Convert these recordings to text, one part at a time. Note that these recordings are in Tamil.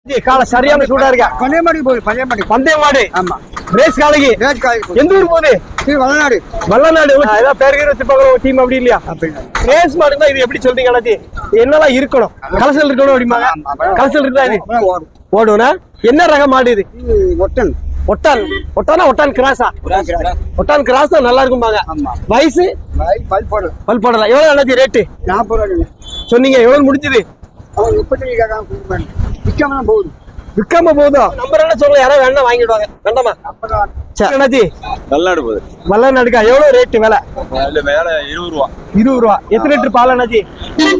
கால சரியான சூடா இருக்கா. பந்தயமாடிக்கு போகுது. பந்தய மாடு. ஆமா. ரேஸ் காலைக்கு. எந்த ஊர் போகுது? வல்லநாடு. வல்லநாடு. ஏதாவது பேருக்கு வச்சுப்பாங்க டீம் அப்படி இல்லையா? ரேஸ் மாடு தான். இது எப்படி சொல்றீங்க அண்ணாச்சி? என்னெல்லாம் இருக்கணும்? கலசல் இருக்கணும் அப்படிம்பாங்க. கலசல் இருக்கா? இது ஓடுனா என்ன ரக மாடு இது? ஒட்டன். ஒட்டான் கிராஸா? ஒட்டான் கிராஸ் தான் நல்லா இருக்கும்பாங்க. வயசு பல் போடலாம். எவ்வளவு அண்ணாச்சி ரேட்டு? 40 ரூபா சொன்னீங்க. எவ்வளவு முடிஞ்சது? 35 போகுது. விற்காம போகுதா? நம்பர் என்ன சொல்ல? யாராவது வேணா வாங்கிடுவாங்க. வேண்டாமா? அண்ணாச்சி வல்லநாடு போகுது. வல்லநாடுக்கா எவ்வளவு ரேட்டு? விலை 20 ரூபா. 20 ரூபா. எத்தனை லிட்டர் பால் அண்ணாச்சி?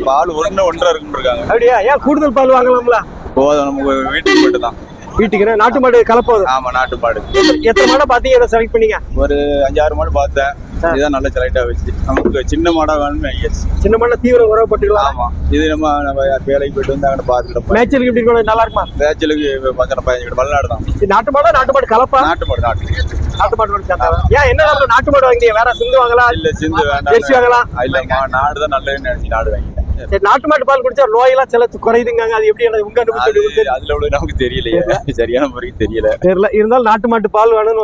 பால் 1.5 இருக்குன்னு இருக்காங்க. அப்படியா? ஏன் கூடுதல் பால் வாங்கலாம்ல? போதும், நமக்கு வீட்டுக்கு மட்டும் தான். வீட்டுக்கு நாட்டு மாடு கலப்போகுது. ஆமா, நாட்டு மாடு. எத்தனை மாடை பாத்தீங்க? எதை செலக்ட் பண்ணீங்க? ஒரு 5-6 மாடு பார்த்தேன். இதுதான் நல்ல செலக்டா வச்சு. நமக்கு சின்ன மாடா வேணும்னு சின்ன மாடை தீவிரம் உறவுப்பட்டுக்கலாம். ஆமா, இது நம்ம வேலைக்கு போயிட்டு வந்து அங்கே பார்த்துட்டு மேய்ச்சலுக்கு எப்படி இருக்கணும்? நல்லா இருக்குமா? மேய்ச்சலுக்கு 15 வல்லநாடு தான். நாட்டு மாடு கலப்பா? நாட்டு மாடு. ஏன் என்ன நாட்டு மாடு வாங்கி? வேற சிந்து வாங்கலாம்? இல்ல, சிந்து வேண்டாம். ஜெர்சி வாங்கலாம்? இல்ல, நாடு தான் நல்லதுன்னு நினைச்சு நாடு வாங்கிட்டேன். நாட்டு மாட்டு பால் குடிச்சா நோயெல்லாம் சில குறையுதுங்க. அது எப்படி உங்க அதுல உள்ள நமக்கு தெரியலையே, சரியான முறைக்கு தெரியல. இருந்தாலும் நாட்டு மாட்டு பால் வேணும்னு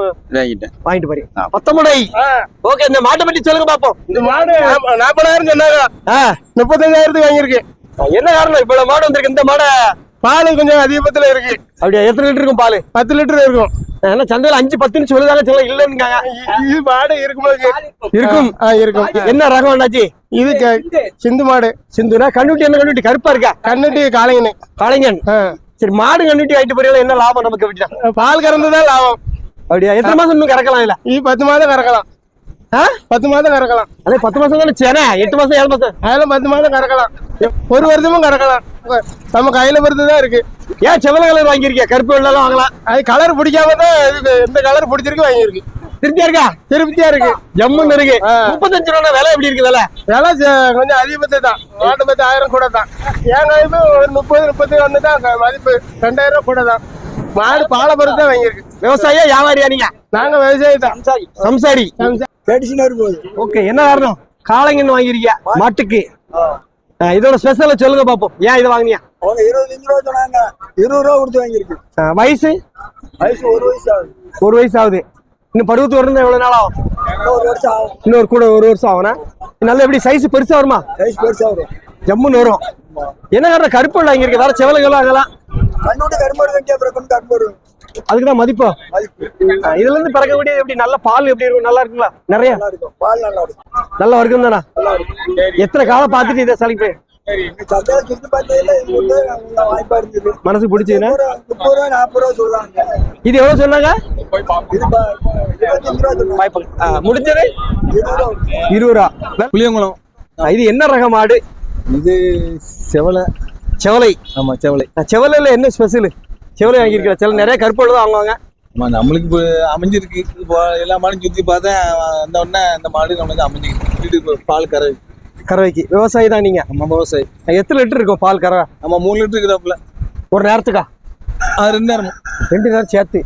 வாங்கிட்டு போறீங்க. 19. ஓகே, இந்த மாட்டை பத்தி சொல்லுங்க பாப்போம். இந்த மாடு 40,000 சொன்னாங்க. 35,000 வாங்கியிருக்கு. என்ன காரணம் இவ்வளவு மாடு வந்திருக்கு? இந்த மாடை பால் கொஞ்சம் அதிகபட்சத்துல இருக்கு. அப்படியா? எத்தனை லிட்டர் இருக்கும் பால்? 10 லிட்டர் இருக்கும். ஏன்னா சந்தையில 5-10 சொல்லுதாங்க, சொல்ல இல்லன்னு. இது மாடு இருக்கும். என்ன ரகம் அண்ணாச்சி? இது சிந்து மாடு. சிந்துனா கண்ணுட்டி. என்ன கண்ணுட்டி? கருப்பா இருக்கா? கண்ணுட்டி காளைங்கன். சரி, மாடு கண்ணுட்டி ஆயிட்டு போறீங்களா? என்ன லாபம் நமக்கு? அப்படின்னா பால் கறந்துதான் லாபம். அப்படியா? எத்தனை மாசம் இன்னும் கறக்கலாம்? இல்ல, இது 10 மாதம் கறக்கலாம். 10 மாதம் கறக்கலாம். அதே 10 மாசம் தானே? சேனே 8 மாசம் 7 மாசம். அதெல்லாம் 10 மாதம் கறக்கலாம். 1 வருஷமும் கறக்கலாம். நம்ம கையில பொறுத்துதான் இருக்கு. ஏன் செவல கலர் வாங்கியிருக்கியா? கருப்பு வெள்ளம் வாங்கலாம். அது கலர் பிடிக்காம தான் எந்த கலர் பிடிச்சிருக்கு வாங்கியிருக்கு. திருப்தியா இருக்கு. ஜம்முன்னு இருக்கு. 35 ரூபா. விலை எப்படி இருக்கு? விலை கொஞ்சம் அதிகபட்சம் தான். 1000 கூட தான். ஏன் ஒரு 30 வந்துதான் மதிப்பு 2000 ரூபா கூட தான். மாடு பாலை பொறுத்து தான் வாங்கியிருக்கு. விவசாயியா வியாபாரியா நீங்க? நாங்க விவசாயி தான். சம்சாரி. போகுது. என்ன காரணம்? காளைங்கன்னு வாங்கிருக்கியா மாட்டுக்கு? இதோட ஸ்பெஷல சொல்லுங்க பாப்போம். ஏன் இதை வாங்கினியா? 25 ரூபா சொன்னாங்க. 20 ரூபா கொடுத்து வாங்கியிருக்கு. வயசு 1 வயசு ஆகுது. 1 வயசு ஆகுது. இன்னும் பருவத்து வரணும் எவ்வளவு நாள் ஆகும்? 1 வருஷம் ஆகும். இன்னொரு கூட 1 வருஷம் ஆகும்னா நல்லா எப்படி சைஸ் பெருசா வருமா? சைஸ் பெருசா வரும். ஜம்முன்னு வரும். என்ன காரணம்? கருப்பு வெள்ளம் வாங்கியிருக்கு. வேற செவலைகளும் ஆகலாம். கண்ணோட கருமாடு கட்டியா பிறக்கும். கருமாடு அதுக்குதான் மதிப்பா. இதுல இருந்து பிறக்கக்கூடிய எப்படி நல்ல பால் எப்படி இருக்கும்? நல்லா இருக்குங்களா? நிறைய பால் நல்லா இருக்கும். நல்லா வர்க்கம் தானா? எத்தனை காலம் பார்த்துட்டு இதை சலிப்பு மனசு பிடிச்சதுன்னா 30 ரூபா 40 ரூபா சொல்றாங்க. இது எவ்வளவு சொன்னாங்க? 25 ரூபா முடிஞ்சது 20 ரூபா. புளியங்குளம். இது என்ன ரக மாடு? இது செவலை. ஆமா, செவலை. செவலையில என்ன ஸ்பெஷல்? செவலை வாங்கியிருக்கா? சில நிறைய கருப்போடு தான் வாங்குவாங்க. நம்மளுக்கு இப்போ அமைஞ்சிருக்கு. இப்போ எல்லா மாடும் சுத்தி பார்த்தேன். அந்த உடனே அந்த மாடு நம்மளுக்கு அமைஞ்சிருக்கு. பால் கறவைக்கு விவசாயி தான் நீங்க? நம்ம விவசாயி. எத்தனை லிட்டர் இருக்கும் பால் கறவை? நம்ம 3 லிட்டர் இருக்குதாப்புல ஒரு நேரத்துக்கா? 2 நேரமும். 2 நேரம் சேர்த்து.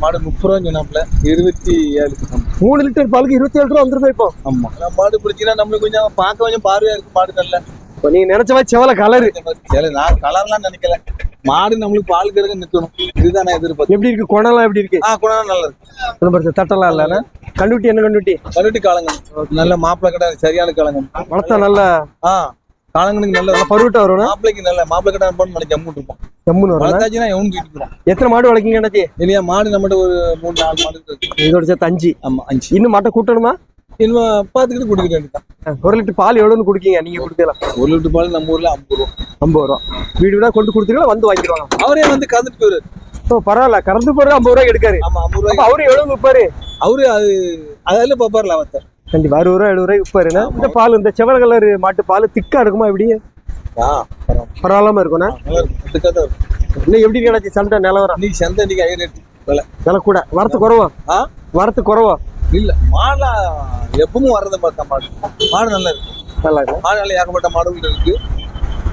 மாடு 30 ரூபா சொன்னாப்புல. 27. 3 லிட்டர் பாலுக்கு 27 ரூபா வந்துருப்பா இப்போ. ஆமா, மாடு பிடிச்சினா நம்மளுக்கு கொஞ்சம் பார்க்க கொஞ்சம் பார்வையா இருக்கு. மாடு நல்ல நீங்க நினைச்ச மாதிரி செவலை கலரு. நான் கலர்லாம் நினைக்கல. மாடு நம்மளுக்கு பால் கறக்க நிக்கணும். இதுதான் நான் எதிர்பார்த்தேன். எப்படி இருக்கு? குணம்லாம் எப்படி இருக்கு? குணம் நல்லா இருக்கு. தட்டலாம் இல்ல? கண்டுட்டி என்ன கண்டுட்டி? கண்டுட்டி காலங்கன். நல்ல மாப்பிள்ளை கடை. சரியான காலங்கன். வளர்த்தா நல்ல காலங்கனுக்கு நல்ல பருவட்டா வரும். மாப்பிள்ளைக்கு நல்ல மாப்பிள்ளை கடை பண்ணி ஜம்முன்னு இருப்போம். ஜம்முன்னு வரும். வளர்த்தாச்சுன்னா எவனும் தூக்கிட்டு போறோம். எத்தனை மாடு வளர்க்கீங்க அண்ணாச்சி? இல்லையா, மாடு நம்மகிட்ட ஒரு 3-4 மாடு இருக்கு. இதோட சேர்த்து 5. ஆமா, 5. இன்னும் மாட்டை கூட்டணுமா? இன்னும் பார்த்துக்கிட்டு குடிக்க வேண்டியதான். 1 லிட்டர் பால் எவ்வளவுன்னு குடிக்கீங்க நீங்க? குடுக்கலாம். 1 லிட்டர் பால் நம்ம ஊர்ல 50 ரூபா. 50 ரூபா. வீடு வீடா கொண்டு கொடுத்துருக்கா? வந்து வாங்கிடுவாங்க. அவரே வந்து கறந்துட்டு போயிரு. பரவாயில்ல. கறந்து போறது 50 ரூபாய் எடுக்காரு. ஆமா, 50 ரூபாய். அவரு எவ்வளவு விற்பாரு? அவரு அதெல்லாம் பாப்பாரு லாபத்தை. கண்டிப்பா 60 ரூபாய் 70 ரூபாய் விற்பாருன்னா. இந்த பால் இந்த செவல் கலர் மாட்டு பால் திக்கா இருக்குமா? எப்படி பரவாயில்லாம இருக்கும்னா? இன்னும் எப்படி கிடைச்சி சந்தை நிலவரம்? நீ சந்தை நீங்க விலை கூட வரத்து குறவா? வரத்து குறவா இல்ல. மாடா எப்பவும் வர்றதை பார்த்தா மாடு நல்லா இருக்கு. நல்லா இருக்கு. மாடு நல்லா ஏகப்பட்ட மாடுகள் இருக்கு.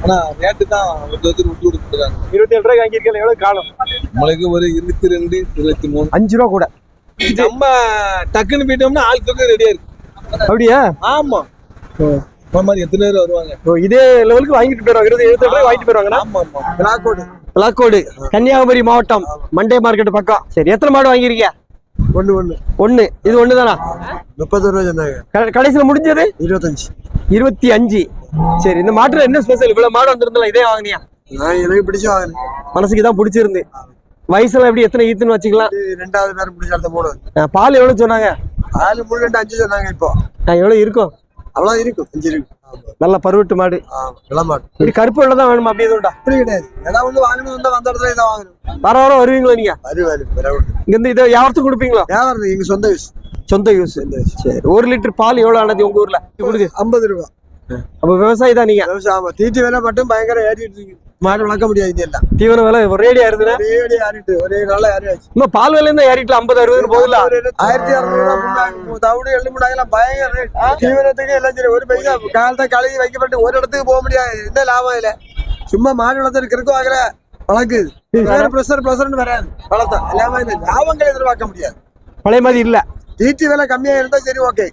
ஆனா ரேட்டு தான் விட்டு கொடுத்துருக்காங்க. 27 ரூபாய் வாங்கியிருக்கேன். எவ்வளவு காலம்? நம்மளுக்கு ஒரு 22, 23. 5 ரூபா கூட. நம்ம டக்குன்னு போயிட்டோம்னா ஆள் தூக்க ரெடியா இருக்கு. அப்படியா? ஆமா. மாதிரி எத்தனை பேர் வருவாங்க. இதே லெவலுக்கு வாங்கிட்டு போயிடுவாங்க. 27 ரூபாய் வாங்கிட்டு போயிடுவாங்க. ஆமா ஆமா. விளாக்கோடு கன்னியாகுமரி மாவட்டம் மண்டே மார்க்கெட் பக்கம். சரி, எத்தனை மாடு வாங்கியிருக்கீங்க? ஒண்ணு. இது ஒண்ணுதானா? 30 ரூபா சொன்னாங்க. கடைசியில முடிஞ்சது 25. 25. சரி, இந்த மாட்டுல என்ன ஸ்பெஷல்? இவ்வளவு மாடு வந்திருந்தல, இதே வாங்கினியா? நான் எனக்கு பிடிச்ச வாங்கினேன். மனசுக்கு தான் பிடிச்சிருந்து. வயசுல எப்படி எத்தனை ஈத்துன்னு வச்சுக்கலாம்? 2வது பேர் பிடிச்ச அடுத்த போடு. பால் எவ்வளவு சொன்னாங்க? பால் 3.5 சொன்னாங்க. இப்போ எவ்வளவு இருக்கும்? அவ்வளவு இருக்கும். 5 இருக்கு. நல்ல பருவட்டு மாடு. இளமாடு. இப்படி கருப்பு வெள்ளை தான் வேணுமா? அப்படி எதுவும் உண்டா? அப்படி கிடையாது. ஏதாவது ஒண்ணு வாங்கணும் வந்தா வந்த இடத்துல இதை வாங்கணும். வாரம் வருவீங்களா நீங்க? வருவாரு. இங்க இருந்து இதை வியாபாரத்துக்கு கொடுப்பீங்களா? வியாபாரம் எங்க சொந்த யூஸ். சொந்த யூஸ். சரி, 1 லிட்டர் பால் எவ்வளவு ஆனது உங்க ஊர்ல? கொடுக்கு 50 ரூபா. அப்ப விவசாயி தான் நீங்க? விவசாயம். தீட்டி விலை மட்டும் பயங்கர ஏறிட்டு இருக்கு. மாடு வளர்க்க முடியாது. இது எல்லாம் தீவன விலை ஒரேடியா இருந்ததுன்னா ஏறிட்டு ஒரே நாள ஏறியாச்சு. இன்னும் பால் விலை இருந்தா ஏறிட்டு 50-60 போகுதுல. 1600 ரூபா தவிடு 7 மூடாயெல்லாம் பயங்கர ரேட். தீவனத்துக்கு எல்லாம் சரி. ஒரு பைசா காலத்தை கழுவி வைக்கப்பட்டு ஒரு இடத்துக்கு போக முடியாது. என்ன லாபம் இல்ல. சும்மா மாடு வளர்த்து கிறுக்கு வாங்குற வழக்கு. பிரஷர்னு வராது. வளர்த்தா லாபம் இல்லை. லாபங்கள் எதிர்பார்க்க முடியாது. பழைய மாதிரி இல்ல. தீட்டி விலை கம்மியா இருந்தா சரி, ஓகே.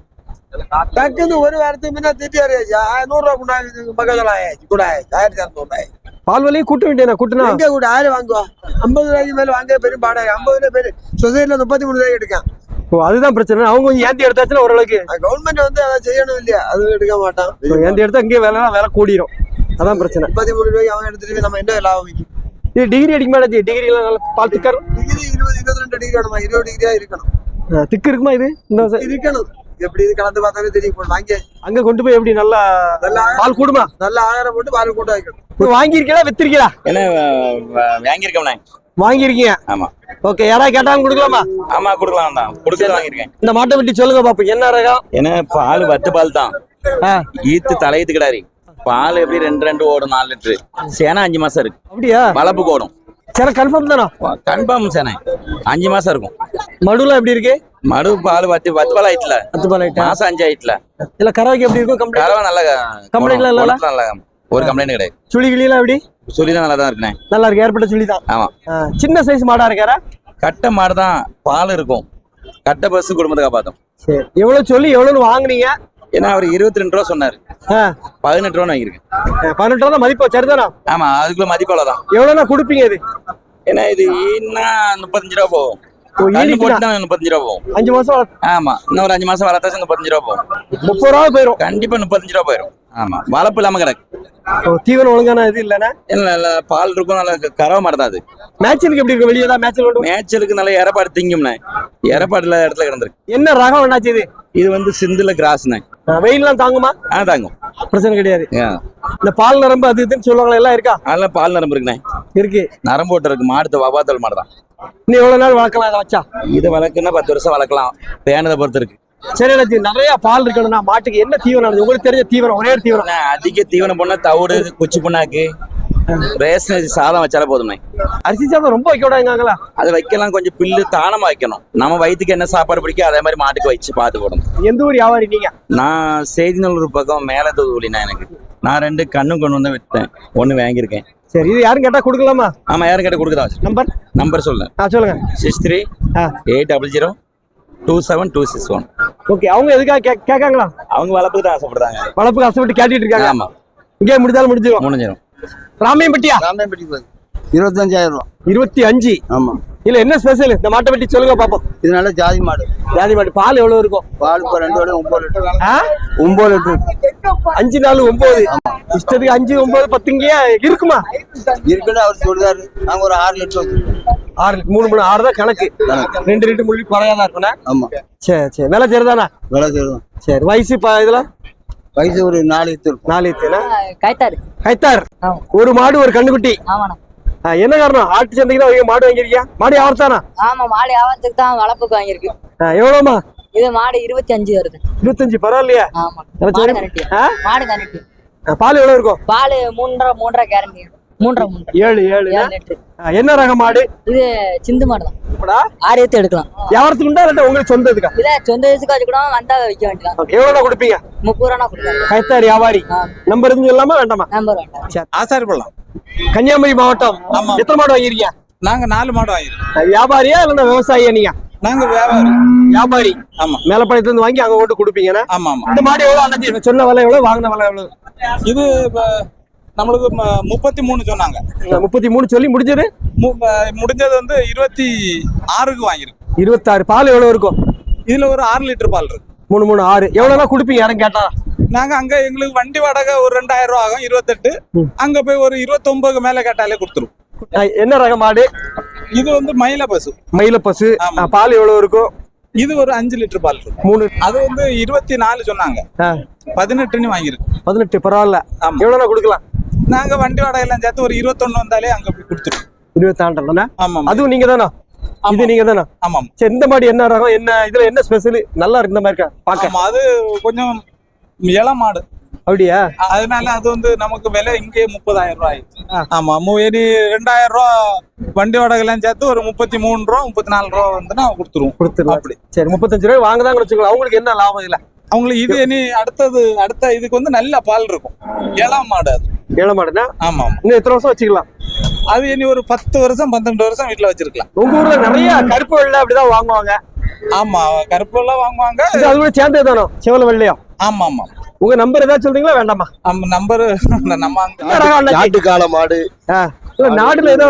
டக்குன்னு ஒரு வாரத்துக்கு முன்ன தீட்டி ஆயாச்சு. 100 ரூபா கொண்டாந்து மகதல் ஆயாச்சு. கூட 1200 பால் விலையும் கூட்ட வேண்டியதா? கூட்டினா எங்க கூட 1000 வாங்குவா? 50 ரூபாய்க்கு மேல வாங்க பெரும் பாடாங்க. 50 ரூபாய் பேரு சொசைட்டில 33 ரூபாய்க்கு எடுக்கான். ஓ, அதுதான் பிரச்சனை. அவங்க கொஞ்சம் ஏந்தி எடுத்தாச்சுன்னா ஓரளவுக்கு. கவர்மெண்ட் வந்து அதை செய்யணும் இல்லையா? அது எடுக்க மாட்டான். ஏந்தி எடுத்தா இங்கே விலை கூடிரும். அதான் பிரச்சனை. 33 ரூபாய்க்கு அவன் எடுத்துட்டு நம்ம என்ன லாபம் வைக்கும்? இது டிகிரி அடிக்க மாட்டேது. டிகிரி எல்லாம் நல்லா பால் திக்காரு. டிகிரி 20-22 டிகிரி வேணுமா? 20 டிகிரியா இருக்கணும். திக்கு இருக்குமா? இது இருக்கணும். எப்படி இது கலந்து பார்த்தாலே தெரியும். வாங்கி அங்க கொண்டு போய் எப்படி நல்லா பால் கூடுமா? நல்லா ஆகாரம் போட்டு பால் கூட்ட வைக்கணும். வாங்கிருக்கீங்களா வித்திருக்கீங்களா? என்ன வாங்கியிருக்கோம்ண்ணே. வாங்கிருக்கீங்க? ஆமா. ஓகே, யாராவது கேட்டாலும் கொடுக்கலாமா? ஆமா, கொடுக்கலாம் தான். கொடுத்து வாங்கியிருக்கேன். இந்த மாட்டை பற்றி சொல்லுங்க பாப்போம். என்ன ரகம்? ஏன்னா பால் வத்து பால் தான். ஈத்து தலையத்து கிடாரி. பால் எப்படி 2 ஓடும் 4 லிட்டரு. சேனா 5 மாசம் இருக்கு. அப்படியா? வளர்ப்பு ஓடும். சரி, கன்ஃபார்ம் தானா? கன்ஃபார்ம் சேனை 5 மாசம் இருக்கும். மடுலாம் எப்படி இருக்கு? மடு பால் வத்து பால் ஆயிட்டுல. வத்து பால் ஆயிட்டா? மாசம் 5 ஆயிட்டுல. இல்ல கறவைக்கு எப்படி இருக்கும்? கறவை நல்ல கம்ப்ளைண்ட் இல்ல. நல்ல ஒரு கம்ப்ளைண்ட் கிடையாது. சுழி கிளியெல்லாம் எப்படி? சுழிதான் நல்லா தான் இருக்குண்ணே. நல்லா இருக்கு. ஏற்பட்ட சுழி தான். ஆமா. சின்ன சைஸ் மாடா இருக்காரா? கட்டை மாடு தான். பால் இருக்கும். கட்டை பஸ் குடும்பத்தை காப்பாத்தும். சரி, எவ்வளவு சொல்லி எவ்வளவு வாங்குனீங்க? ஏன்னா அவர் 22 ரூபா சொன்னாரு. 18 ரூபா வாங்கியிருக்கேன். 18 ரூபா தான் மதிப்பு. சரிதானா? ஆமா, அதுக்குள்ள மதிப்பால தான். எவ்வளவுனா கொடுப்பீங்க இது? ஏன்னா இது இன்னும் 35 ரூபா போகும். 35 ரூபா போகும். 5 மாசம். ஆமா, இன்னும் ஒரு 5 மாசம் வளர்த்தாச்சு 35 ரூபா போகும். 30 ரூபா போயிடும். கண்டிப்பா 35 ரூபா போயிடும். ஆமா, வளர்ப்பு இல்லாம கிடக்கு. தீவனம் ஒழுங்கான இது இல்லைன்னா? நல்ல பால் இருக்கும். நல்ல கறவை மாடு தான் அது. மேட்சலுக்கு எப்படி இருக்கு? வெளியே தான் மேட்சல். மேட்சலுக்கு நல்ல இறப்பாடு திங்கும்ண்ணே. இறப்பாடு இல்லாத இடத்துல கிடந்திருக்கு. என்ன ரகம் என்னாச்சு இது? இது வந்து சிந்துல கிராஸ்ண்ணே. வெயில்லாம் தாங்குமா? தாங்கும். பிரச்சனை கிடையாது. இந்த பால் நரம்பு அது இதுன்னு சொல்லுவாங்களா, எல்லாம் இருக்கா? அதெல்லாம் பால் நரம்பு இருக்குண்ணே. இருக்கு. நரம்பு ஓட்டு இருக்கு. மாடு வவாத்தல் மாடு தான். இன்னும் எவ்வளவு நாள் வளர்க்கலாம் இதை வச்சா? இது வளர்க்குன்னா 10 வருஷம் வளர்க்கலாம். பேனதை பொறுத்து இருக்கு. சரி, எனக்கு நிறைய பால் இருக்கணும்னா மாட்டுக்கு என்ன தீவனம்? உங்களுக்கு தெரிஞ்ச தீவனம் ஒரே தீவனம்? அதிக தீவனம் பண்ணா தவிடு, குச்சி புண்ணாக்கு, ரேஷன் சாதம் வச்சாலே போதுமே. அரிசி சாதம் ரொம்ப வைக்க விடாங்களா? அதை வைக்கலாம். கொஞ்சம் பில்லு தானமா வைக்கணும். நம்ம வயிற்றுக்கு என்ன சாப்பாடு பிடிக்கும் அதே மாதிரி மாட்டுக்கு வச்சு பார்த்து போடணும். எந்த ஊர் வியாபாரி நீங்க? நான் செய்திநல்லூர் பக்கம் மேல தொகுதினா. எனக்கு நான் 2 கண்ணும் கொண்டு வந்து விட்டேன். 1 வாங்கியிருக்கேன். சரி, இது யாரும் கேட்டா கொடுக்கலாமா? ஆமா, யாரும் கேட்ட கொடுக்குறா. நம்பர் சொல்ல சொல்லுங்க. 63-800-27261. ஓகே, அவங்க எதுக்காக கேட்காங்களா? அவங்க வளர்ப்புக்கு தான் ஆசைப்படுறாங்க. வளர்ப்புக்கு ஆசைப்பட்டு கேட்டுட்டு இருக்காங்க. ஆமா, இங்கே முடிஞ்சிடும். ராமையம்பட்டியா? 25,000 ரூபா. 25? ஆமா. இல்ல என்ன ஸ்பெஷல் இந்த மாட்டை பற்றி சொல்லுங்க பாப்போம். இது நல்ல ஜாதி மாடு. ஜாதி மாடு. பால் எவ்வளவு இருக்கும்? பால் இப்போ 2 வரை 9 லிட்டர். 9 லிட்டர். 5 4 9. இஷ்டத்துக்கு 5 9 10 இங்கே இருக்குமா? இருக்குன்னு அவர் சொல்றாரு. நாங்க ஒரு 6 லிட்டர். 6 3 3 6 தான் கணக்கு. 2 லிட்டர் முள்ளி குறையாதான் இருக்குண்ணா. ஆமா. சரி, விலை சரிதானா? விலை சரிதான். சரி, வயசு இதெல்லாம்? வயசு ஒரு 4 லிட்டர். 4 லிட்டர். கைத்தார். ஒரு மாடு ஒரு கண்ணுக்குட்டி. என்ன காரணம்? ஆட்டு சந்தைக்கு தான் மாடு வாங்கிருக்கியா? மாடு வியாபாரத்தானா? ஆமா, மாடு வியாபாரத்துக்கு தான் வளர்ப்புக்கு வாங்கியிருக்கு. எவ்வளவுமா இது? மாடு 25 வருது. 25 பரவாயில்லையா? ஆமா, மாடு கனெக்ட். பால் எவ்வளவு இருக்கும்? பால் 3.5 கேரண்டி. 3.5 லிட்டர். என்ன ரக மாடு இது? சிந்து மாடு தான். 6 ஏத்து எடுக்கலாம். வியாபாரத்துக்கு உண்டா இல்ல உங்களுக்கு சொந்தத்துக்கா? இல்ல, சொந்த வயசுக்கு வச்சுக்கூட வந்தா வைக்க வேண்டியதான். எவ்வளவு கொடுப்பீங்க? 30 ரூபா கொடுக்கலாம். கைத்தார் வியாபாரி. நம்பர் இருந்து சொல்லாமா வேண்டாமா? நம்பர் வேண்டாம். ஆசாரி போடலாம். கன்னியாகுமரி மாவட்டம். எத்தனை மாடு வாங்கிருக்கீங்க? நாங்க 4 மாடு வாங்கிருக்கோம். வியாபாரியா இல்ல விவசாயியா நீங்க? நாங்க வியாபாரி. ஆமா. மேலப்பாளையத்துல இருந்து வாங்கி அங்க கொண்டு கொடுப்பீங்கன்னா? ஆமா ஆமா. இந்த மாடு எவ்வளவு ஆனது? சொன்ன விலை எவ்வளவு? வாங்கின விலை எவ்வளவு? இது நம்மளுக்கு 33 சொன்னாங்க. 33 சொல்லி முடிஞ்சது முடிஞ்சது வந்து 26க்கு வாங்கியிருக்கு. 26. பால் எவ்வளவு இருக்கும்? இதுல ஒரு 6 லிட்டர் பால் இருக்கு. 3 3 6 எவ்வளவுதான் கொடுப்பீங்க யாரும் கேட்டா? நாங்க அங்க எங்களுக்கு வண்டி வாடகை ஒரு 2000 ரூபா ஆகும், 28. அங்க போய் ஒரு 29 மேல கேட்டாலே கொடுத்துரும். என்ன ரக மாடு இது வந்து மயில பசு. மயில பசு. பால் எவ்வளவு இருக்கும்? இது ஒரு 5 லிட்டர் பால் இருக்கு. 3. அது வந்து 24 சொன்னாங்க, 18 வாங்கியிருக்கு. 18 பரவாயில்ல. எவ்வளவு கொடுக்கலாம்? நாங்க வண்டி வாடகை எல்லாம் சேர்த்து ஒரு 21 வந்தாலே அங்க போய் கொடுத்துரும். 22. ஆமா, அதுவும் நீங்க தானா? இது நீங்க தானா? ஆமா. சரி, இந்த மாடு என்ன ரகம், என்ன இதுல என்ன ஸ்பெஷல்? நல்லா இருக்கு இந்த மாதிரி இருக்கா பாக்க? அது கொஞ்சம் இளம் மாடு. அப்படியா? அதனால அது வந்து நமக்கு விலை இங்கே 30,000 ரூபாய் ஆயிடுச்சு. ஆமா, இனி 2000 ரூபா வண்டி வாடகை எல்லாம் சேர்த்து ஒரு 33 ரூபா 34 ரூபா வந்து நான் கொடுத்துருவோம். அப்படி. சரி, 35 ரூபாய் வாங்குதாங்கன்னு வச்சுக்கலாம். அவங்களுக்கு என்ன லாபம் இல்ல? அவங்களுக்கு இது இனி அடுத்த இதுக்கு வந்து நல்ல பால் இருக்கும். இளம் மாடு அது. இளம் மாடுனா? ஆமா. இன்னும் எத்தனை வருஷம் வச்சுக்கலாம்? அது இனி ஒரு 10 வருஷம் 12 வருஷம் வீட்டுல வச்சிருக்கலாம். உங்க ஊர்ல நிறைய கருப்பு வெள்ளை அப்படிதான் வாங்குவாங்க. ஆமா, கருப்பு எல்லாம் வாங்குவாங்க. அது கூட சேர்ந்தே தானோ செவல வெள்ளையும்? ஆமா ஆமா. உங்க நம்பர் ஏதாவது சொல்றீங்களா வேண்டாமா? நம்பர் நம்ம நாட்டுக்கால மாடு. நாடுல ஏதோ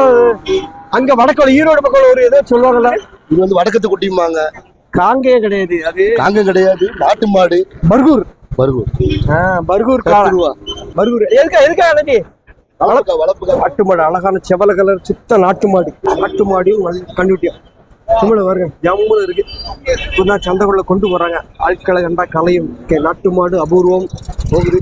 அங்க வடக்கு ஈரோடு பக்கம் ஒரு ஏதோ சொல்லுவாங்கல்ல, இது வந்து வடக்கத்து குட்டியுமாங்க. காங்கேயம் கிடையாது, அது காங்க கிடையாது, நாட்டு மாடு. பர்கூர். பர்கூர். பர்கூர் பர்கூர். எதுக்கா அன்னைக்கு வளர்ப்பு நாட்டு மாடு, அழகான செவல கலர் சுத்த நாட்டு மாடு. நாட்டு மாடியும் கண்டுட்டியும் சும்மா பாருங்க, ஜம்முன்னு இருக்கு. இப்பதான் சந்தைக்குள்ள கொண்டு போறாங்க. ஆட்களை கண்டா கலையும். நாட்டு மாடு அபூர்வம் போகுது.